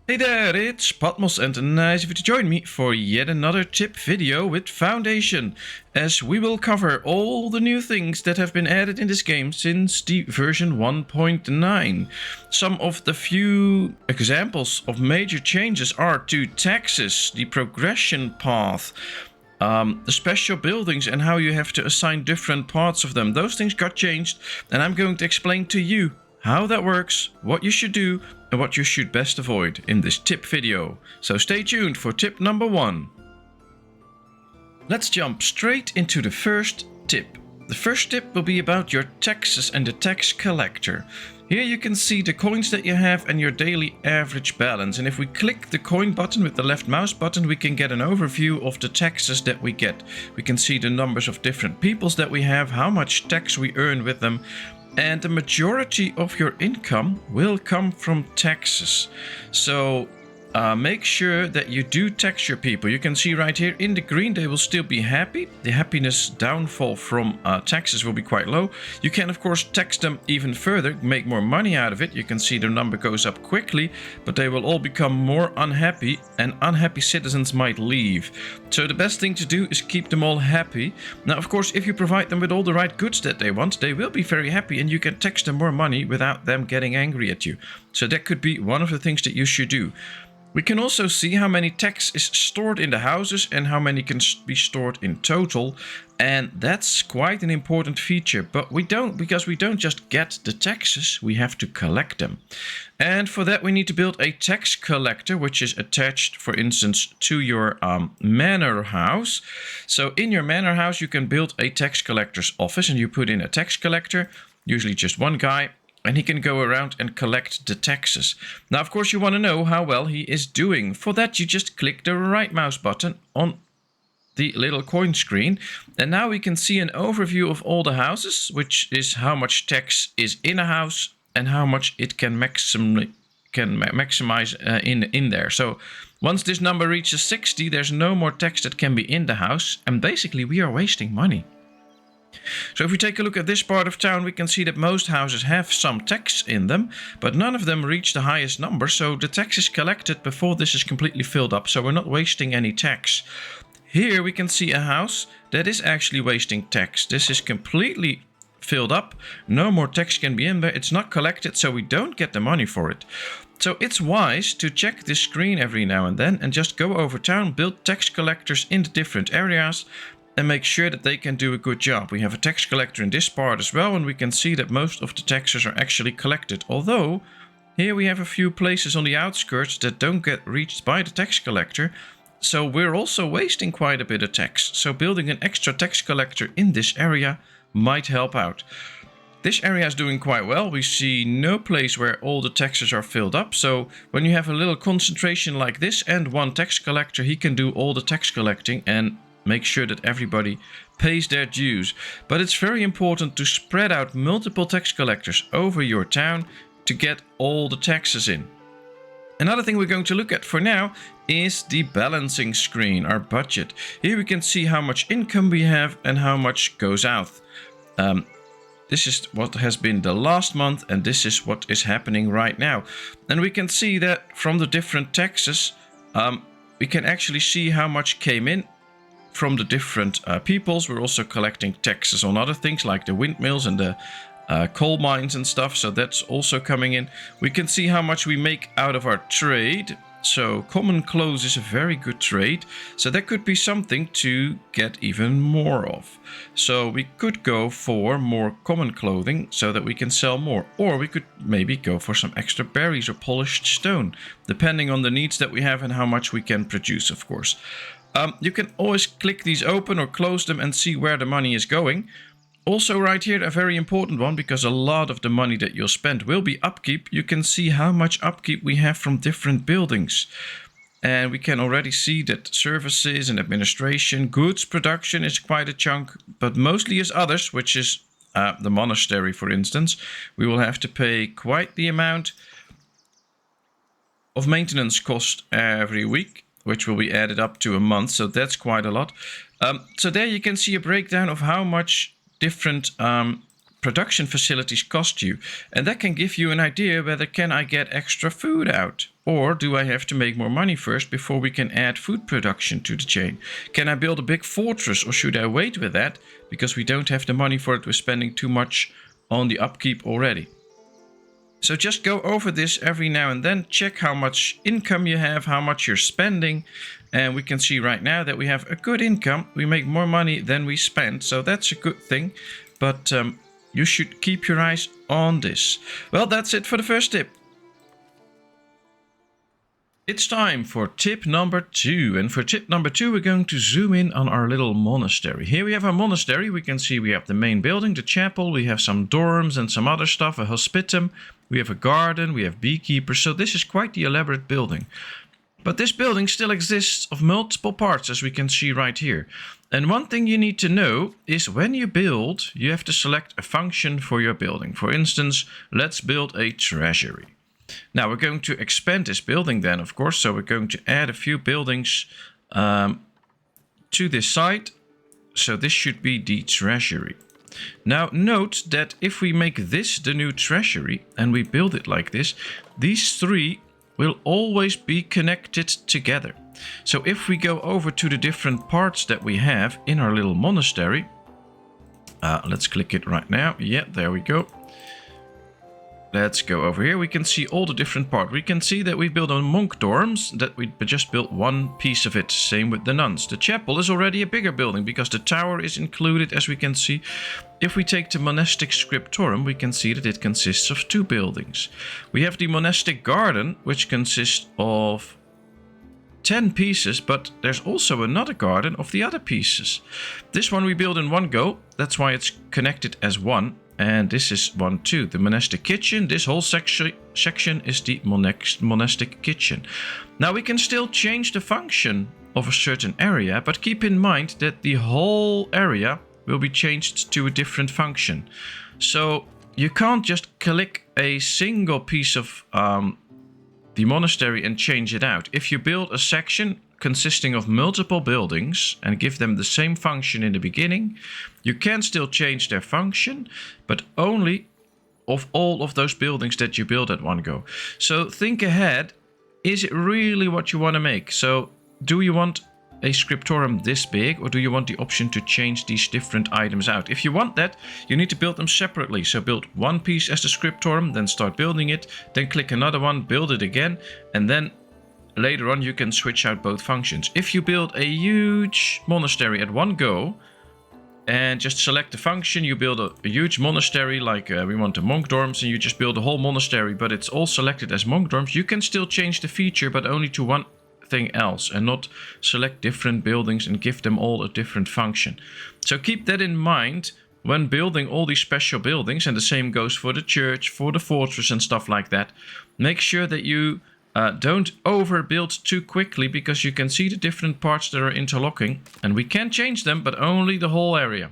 Hey there, it's Patmos and nice of you to join me for yet another tip video with Foundation, as we will cover all the new things that have been added in this game since the version 1.9. Some of the few examples of major changes are to taxes, the progression path, the special buildings and how you have to assign different parts of them. Those things got changed, and I'm going to explain to you how that works, what you should do, and what you should best avoid in this tip video. So stay tuned for tip number 1. Let's jump straight into the first tip. The first tip will be about your taxes and the tax collector. Here you can see the coins that you have and your daily average balance. And if we click the coin button with the left mouse button, we can get an overview of the taxes that we get. We can see the numbers of different peoples that we have, how much tax we earn with them. And the majority of your income will come from taxes. So make sure that you do tax your people. You can see right here in the green, they will still be happy. The happiness downfall from taxes will be quite low. You can, of course, tax them even further, make more money out of it. You can see the number goes up quickly, but they will all become more unhappy, and unhappy citizens might leave. So the best thing to do is keep them all happy. Now, of course, if you provide them with all the right goods that they want, they will be very happy, and you can tax them more money without them getting angry at you. So that could be one of the things that you should do. We can also see how many tax is stored in the houses and how many can be stored in total. And that's quite an important feature, but we don't just get the taxes, we have to collect them. And for that we need to build a tax collector, which is attached, for instance, to your manor house. So in your manor house you can build a tax collector's office, and you put in a tax collector, usually just one guy, and he can go around and collect the taxes. Now, of course, you want to know how well he is doing. For that, you just click the right mouse button on the little coin screen. And now we can see an overview of all the houses, which is how much tax is in a house and how much it can maximize in there. So once this number reaches 60, there's no more tax that can be in the house. And basically, we are wasting money. So if we take a look at this part of town, we can see that most houses have some tax in them, but none of them reach the highest number, so the tax is collected before this is completely filled up, so we're not wasting any tax. Here we can see a house that is actually wasting tax. This is completely filled up, no more tax can be in there, it's not collected, so we don't get the money for it. So it's wise to check this screen every now and then and just go over town, build tax collectors in the different areas, and make sure that they can do a good job. We have a tax collector in this part as well, and we can see that most of the taxes are actually collected. Although, here we have a few places on the outskirts that don't get reached by the tax collector, so we're also wasting quite a bit of tax. So building an extra tax collector in this area might help out. This area is doing quite well. We see no place where all the taxes are filled up. So when you have a little concentration like this and one tax collector, he can do all the tax collecting and make sure that everybody pays their dues. But it's very important to spread out multiple tax collectors over your town to get all the taxes in. Another thing we're going to look at for now is the balancing screen, our budget. Here we can see how much income we have and how much goes out. This is what has been the last month, and this is what is happening right now. And we can see that from the different taxes, we can actually see how much came in from the different peoples. We're also collecting taxes on other things like the windmills and the coal mines and stuff, so that's also coming in. We can see how much we make out of our trade. So common clothes is a very good trade, so that could be something to get even more of. So we could go for more common clothing so that we can sell more, or we could maybe go for some extra berries or polished stone, depending on the needs that we have and how much we can produce, of course. You can always click these open or close them and see where the money is going. Also right here, a very important one, because a lot of the money that you'll spend will be upkeep. You can see how much upkeep we have from different buildings. And we can already see that services and administration, goods production is quite a chunk, but mostly as others, which is the monastery, for instance. We will have to pay quite the amount of maintenance cost every week, which will be added up to a month, so that's quite a lot. So there you can see a breakdown of how much different production facilities cost you, and that can give you an idea whether can I get extra food out, or do I have to make more money first before we can add food production to the chain? Can I build a big fortress, or should I wait with that because we don't have the money for it, we're spending too much on the upkeep already? So just go over this every now and then, check how much income you have, how much you're spending, and we can see right now that we have a good income. We make more money than we spend, so that's a good thing, but you should keep your eyes on this. Well, that's it for the first tip. It's time for tip number 2. And for tip number 2, we're going to zoom in on our little monastery. Here we have our monastery. We can see we have the main building, the chapel. We have some dorms and some other stuff, a hospitum. We have a garden. We have beekeepers. So this is quite the elaborate building. But this building still exists of multiple parts, as we can see right here. And one thing you need to know is when you build, you have to select a function for your building. For instance, let's build a treasury. Now we're going to expand this building then, of course. So we're going to add a few buildings to this site. So this should be the treasury. Now note that if we make this the new treasury and we build it like this, these 3 will always be connected together. So if we go over to the different parts that we have in our little monastery, let's click it right now. Yeah, there we go. Let's go over here. We can see all the different parts. We can see that we built on monk dorms, that we just built one piece of it. Same with the nuns. The chapel is already a bigger building because the tower is included, as we can see. If we take the monastic scriptorum, we can see that it consists of 2 buildings. We have the monastic garden, which consists of 10 pieces, but there's also another garden of the other pieces. This one we build in one go. That's why it's connected as one. And this is one too, the monastic kitchen. This whole section is the monastic kitchen. Now we can still change the function of a certain area, but keep in mind that the whole area will be changed to a different function. So you can't just click a single piece of the monastery and change it out. If you build a section consisting of multiple buildings and give them the same function in the beginning, you can still change their function, but only of all of those buildings that you build at one go. So think ahead, is it really what you want to make? So do you want a scriptorum this big, or do you want the option to change these different items out? If you want that, you need to build them separately. So build one piece as the scriptorum, then start building it, then click another one, build it again, and then later on you can switch out both functions. If you build a huge monastery at one go and just select the function, you build a huge monastery, like we want the monk dorms, and you just build a whole monastery, but it's all selected as monk dorms, you can still change the feature, but only to one thing else, and not select different buildings and give them all a different function. So keep that in mind when building all these special buildings, and the same goes for the church, for the fortress and stuff like that. Make sure that you don't overbuild too quickly, because you can see the different parts that are interlocking, and we can change them, but only the whole area.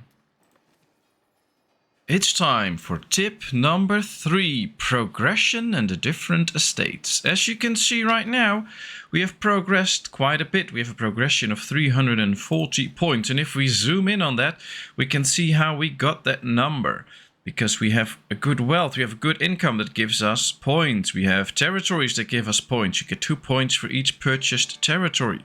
It's time for tip number 3, progression and the different estates. As you can see right now, we have progressed quite a bit. We have a progression of 340 points, and if we zoom in on that, we can see how we got that number. Because we have a good wealth, we have a good income that gives us points. We have territories that give us points. You get 2 points for each purchased territory.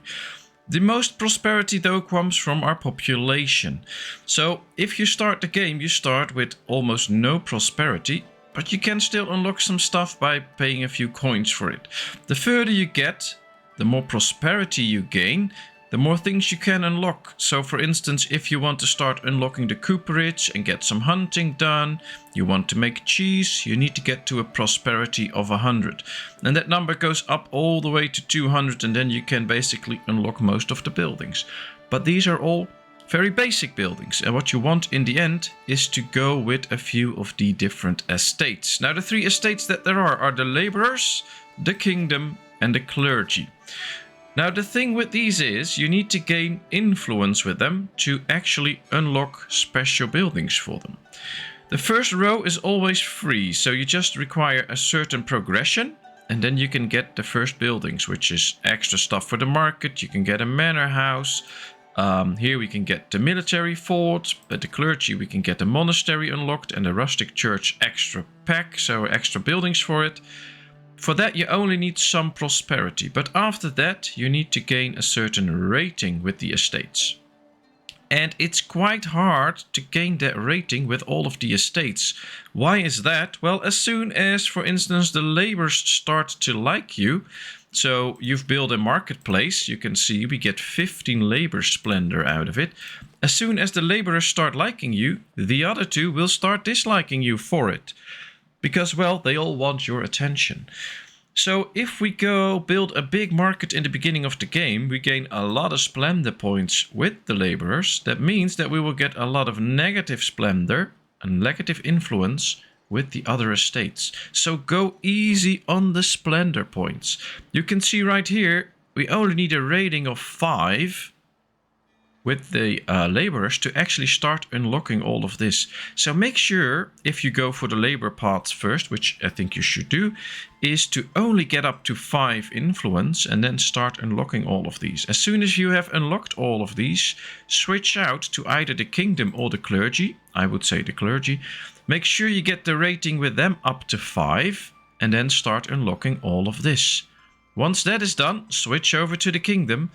The most prosperity though comes from our population. So if you start the game, you start with almost no prosperity, but you can still unlock some stuff by paying a few coins for it. The further you get, the more prosperity you gain, the more things you can unlock. So for instance, if you want to start unlocking the cooperage and get some hunting done, you want to make cheese, you need to get to a prosperity of 100. And that number goes up all the way to 200, and then you can basically unlock most of the buildings. But these are all very basic buildings, and what you want in the end is to go with a few of the different estates. Now the 3 estates that there are the laborers, the kingdom and the clergy. Now the thing with these is you need to gain influence with them to actually unlock special buildings for them. The first row is always free, so you just require a certain progression, and then you can get the first buildings, which is extra stuff for the market. You can get a manor house, Here we can get the military fort, but the clergy we can get the monastery unlocked and the rustic church extra pack, so extra buildings for it. For that you only need some prosperity, but after that you need to gain a certain rating with the estates. And it's quite hard to gain that rating with all of the estates. Why is that? Well, as soon as, for instance, the laborers start to like you, so you've built a marketplace, you can see we get 15 labor splendor out of it. As soon as the laborers start liking you, the other two will start disliking you for it. Because, well, they all want your attention. So if we go build a big market in the beginning of the game, we gain a lot of splendor points with the laborers. That means that we will get a lot of negative splendor and negative influence with the other estates. So go easy on the splendor points. You can see right here, we only need a rating of 5 with the laborers to actually start unlocking all of this. So make sure, if you go for the labor paths first, which I think you should do, is to only get up to 5 influence and then start unlocking all of these. As soon as you have unlocked all of these, switch out to either the kingdom or the clergy. I would say the clergy. Make sure you get the rating with them up to 5 and then start unlocking all of this. Once that is done, switch over to the kingdom.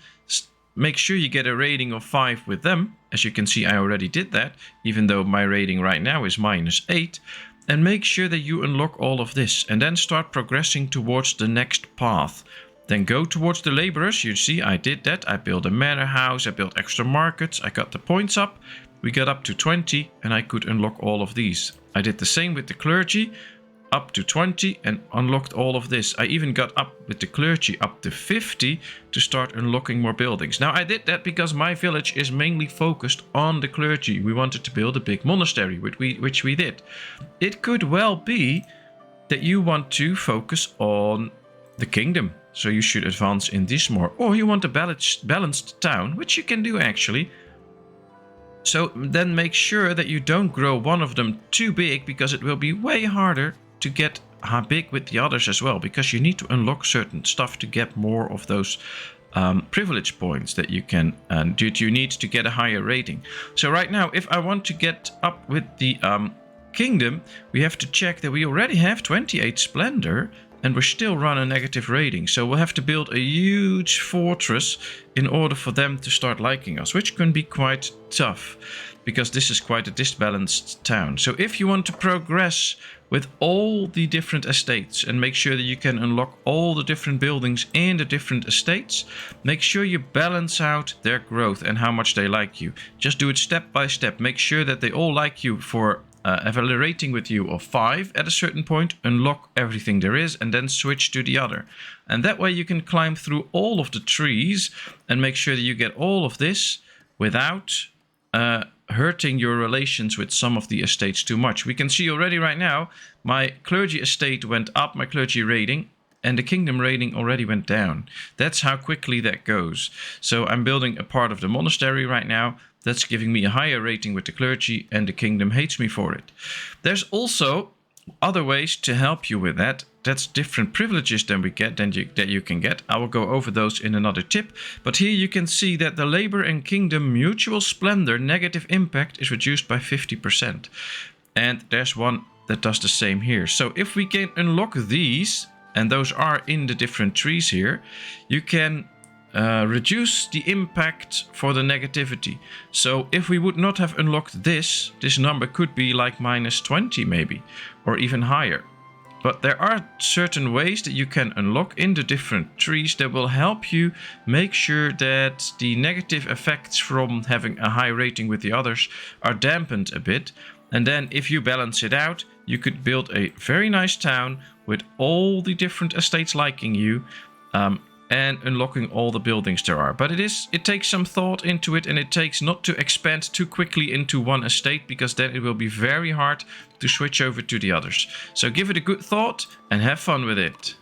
Make sure you get a rating of 5 with them. As you can see, I already did that, even though my rating right now is -8. And make sure that you unlock all of this and then start progressing towards the next path. Then go towards the laborers. You see, I did that. I built a manor house, I built extra markets, I got the points up. We got up to 20 and I could unlock all of these. I did the same with the clergy, up to 20 and unlocked all of this. I even got up with the clergy up to 50 to start unlocking more buildings. Now I did that because my village is mainly focused on the clergy. We wanted to build a big monastery, which we did. It could well be that you want to focus on the kingdom, so you should advance in this more. Or you want a balanced town, which you can do actually. So then make sure that you don't grow one of them too big, because it will be way harder to get big with the others as well, because you need to unlock certain stuff to get more of those privilege points that you can, and you need to get a higher rating. So right now, if I want to get up with the kingdom, we have to check that we already have 28 splendor and we still run a negative rating. So we'll have to build a huge fortress in order for them to start liking us, which can be quite tough because this is quite a disbalanced town. So if you want to progress with all the different estates and make sure that you can unlock all the different buildings in the different estates, make sure you balance out their growth and how much they like you. Just do it step by step. Make sure that they all like you for have a rating with you of 5 at a certain point, unlock everything there is, and then switch to the other. And that way you can climb through all of the trees and make sure that you get all of this without hurting your relations with some of the estates too much. We can see already right now, my clergy estate went up, my clergy rating, and the kingdom rating already went down. That's how quickly that goes. So I'm building a part of the monastery right now. That's giving me a higher rating with the clergy, and the kingdom hates me for it. There's also other ways to help you with that. That's different privileges than we get, that you can get. I will go over those in another tip. But here you can see that the labor and kingdom mutual splendor negative impact is reduced by 50%. And there's one that does the same here. So if we can unlock these, and those are in the different trees here, you can reduce the impact for the negativity. So if we would not have unlocked this number could be like -20 maybe, or even higher. But there are certain ways that you can unlock in the different trees that will help you make sure that the negative effects from having a high rating with the others are dampened a bit. And then if you balance it out, you could build a very nice town with all the different estates liking you, and unlocking all the buildings there are. But it takes some thought into it, and it takes not to expand too quickly into one estate, because then it will be very hard to switch over to the others. So give it a good thought and have fun with it.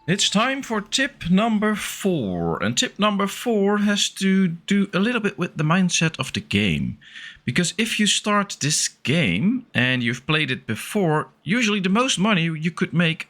It's time for tip number 4. And tip number 4 has to do a little bit with the mindset of the game. Because if you start this game and you've played it before, usually the most money you could make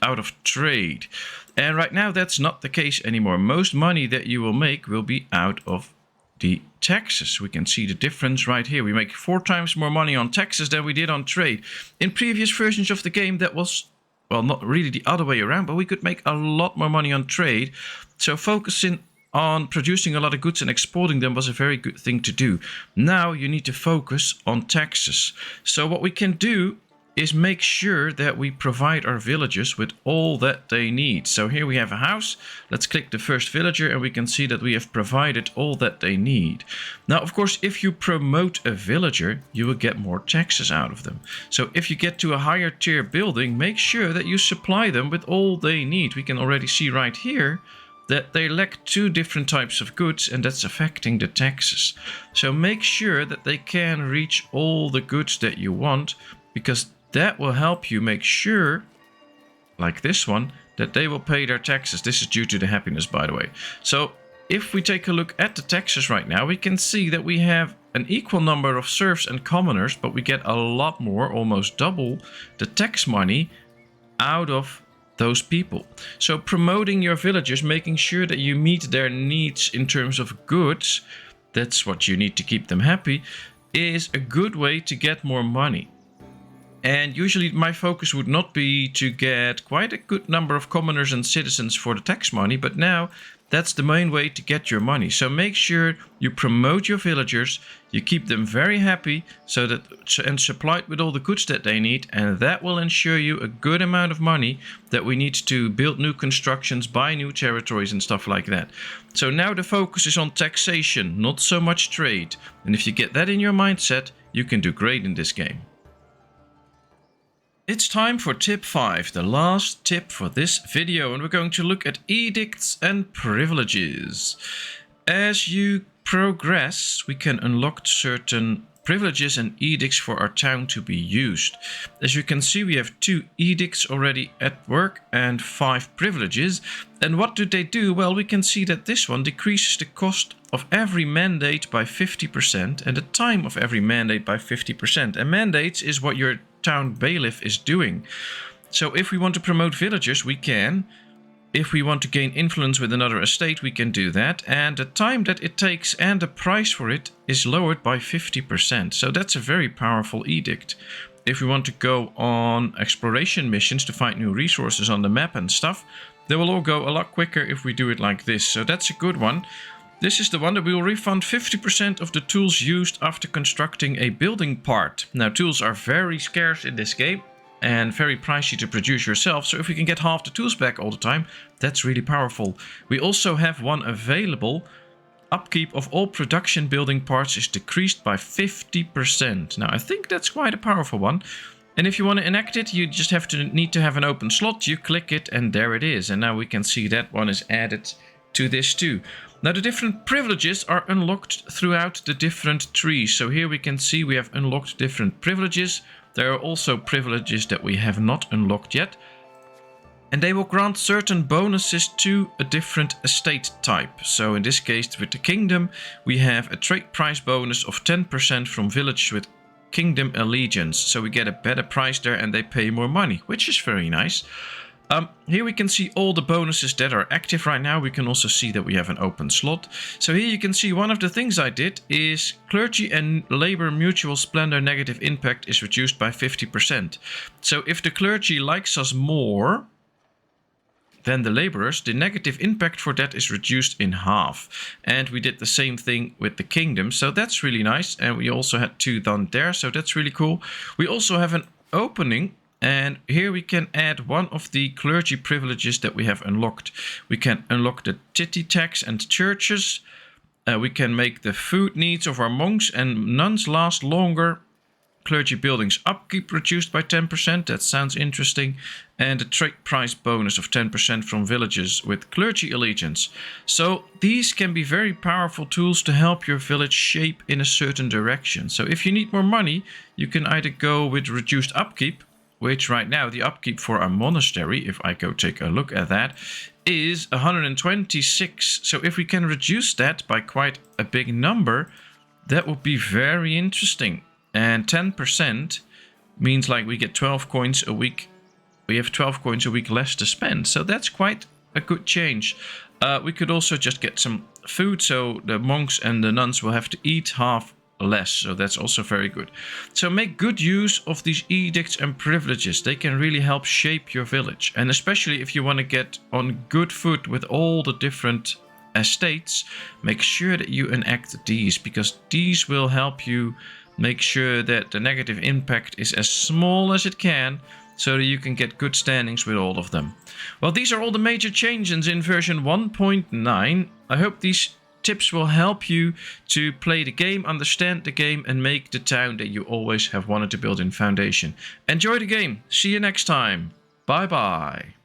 out of trade. And right now that's not the case anymore. Most money that you will make will be out of the taxes. We can see the difference right here. We make 4 times more money on taxes than we did on trade. In previous versions of the game that was, well, not really the other way around, but we could make a lot more money on trade. So focusing on producing a lot of goods and exporting them was a very good thing to do. Now you need to focus on taxes. So what we can do is make sure that we provide our villagers with all that they need. So here we have a house. Let's click the first villager and we can see that we have provided all that they need. Now, of course, if you promote a villager, you will get more taxes out of them. So if you get to a higher tier building, make sure that you supply them with all they need. We can already see right here that they lack 2 different types of goods, and that's affecting the taxes. So make sure that they can reach all the goods that you want, because that will help you make sure, like this one, that they will pay their taxes. This is due to the happiness, by the way. So if we take a look at the taxes right now, we can see that we have an equal number of serfs and commoners, but we get a lot more, almost double the tax money out of those people. So promoting your villagers, making sure that you meet their needs in terms of goods, that's what you need to keep them happy, is a good way to get more money. And usually my focus would not be to get quite a good number of commoners and citizens for the tax money, but now that's the main way to get your money. So make sure you promote your villagers, you keep them very happy, so that and supplied with all the goods that they need, and that will ensure you a good amount of money that we need to build new constructions, buy new territories and stuff like that. So now the focus is on taxation, not so much trade. And if you get that in your mindset, you can do great in this game. It's time for tip 5, the last tip for this video, and we're going to look at edicts and privileges. As you progress, we can unlock certain privileges and edicts for our town to be used. As you can see, we have 2 edicts already at work and 5 privileges. And what do they do? Well, we can see that this one decreases the cost of every mandate by 50% and the time of every mandate by 50%. And mandates is what your town bailiff is doing. So if we want to promote villagers, we can. If we want to gain influence with another estate, we can do that. And the time that it takes and the price for it is lowered by 50%. So that's a very powerful edict. If we want to go on exploration missions to find new resources on the map and stuff, they will all go a lot quicker if we do it like this. So that's a good one. This is the one that we will refund 50% of the tools used after constructing a building part. Now, tools are very scarce in this game and very pricey to produce yourself. So if we can get half the tools back all the time, that's really powerful. We also have one available. Upkeep of all production building parts is decreased by 50%. Now, I think that's quite a powerful one. And if you want to enact it, you just need to have an open slot. You click it and there it is. And now we can see that one is added to this too. Now the different privileges are unlocked throughout the different trees. So here we can see we have unlocked different privileges. There are also privileges that we have not unlocked yet. And they will grant certain bonuses to a different estate type. So in this case with the kingdom, we have a trade price bonus of 10% from villages with kingdom allegiance. So we get a better price there and they pay more money, which is very nice. Here we can see all the bonuses that are active right now. We can also see that we have an open slot. So here you can see one of the things I did is clergy and labor mutual splendor negative impact is reduced by 50%. So if the clergy likes us more than the laborers, the negative impact for that is reduced in half. And we did the same thing with the kingdom. So that's really nice. And we also had 2 done there. So that's really cool. We also have an opening. And here we can add one of the clergy privileges that we have unlocked. We can unlock the titty tax and churches. We can make the food needs of our monks and nuns last longer. Clergy buildings upkeep reduced by 10%. That sounds interesting. And a trade price bonus of 10% from villages with clergy allegiance. So these can be very powerful tools to help your village shape in a certain direction. So if you need more money, you can either go with reduced upkeep, which right now the upkeep for our monastery, if I go take a look at that, is 126. So if we can reduce that by quite a big number, that would be very interesting. And 10% means like we get 12 coins a week we have 12 coins a week less to spend. So that's quite a good change. We could also just get some food, so the monks and the nuns will have to eat half less, so that's also very good. So make good use of these edicts and privileges. They can really help shape your village, and especially if you want to get on good foot with all the different estates, make sure that you enact these, because these will help you make sure that the negative impact is as small as it can, so that you can get good standings with all of them. Well, these are all the major changes in version 1.9. I hope these tips will help you to play the game, understand the game, and make the town that you always have wanted to build in Foundation. Enjoy the game. See you next time. Bye bye.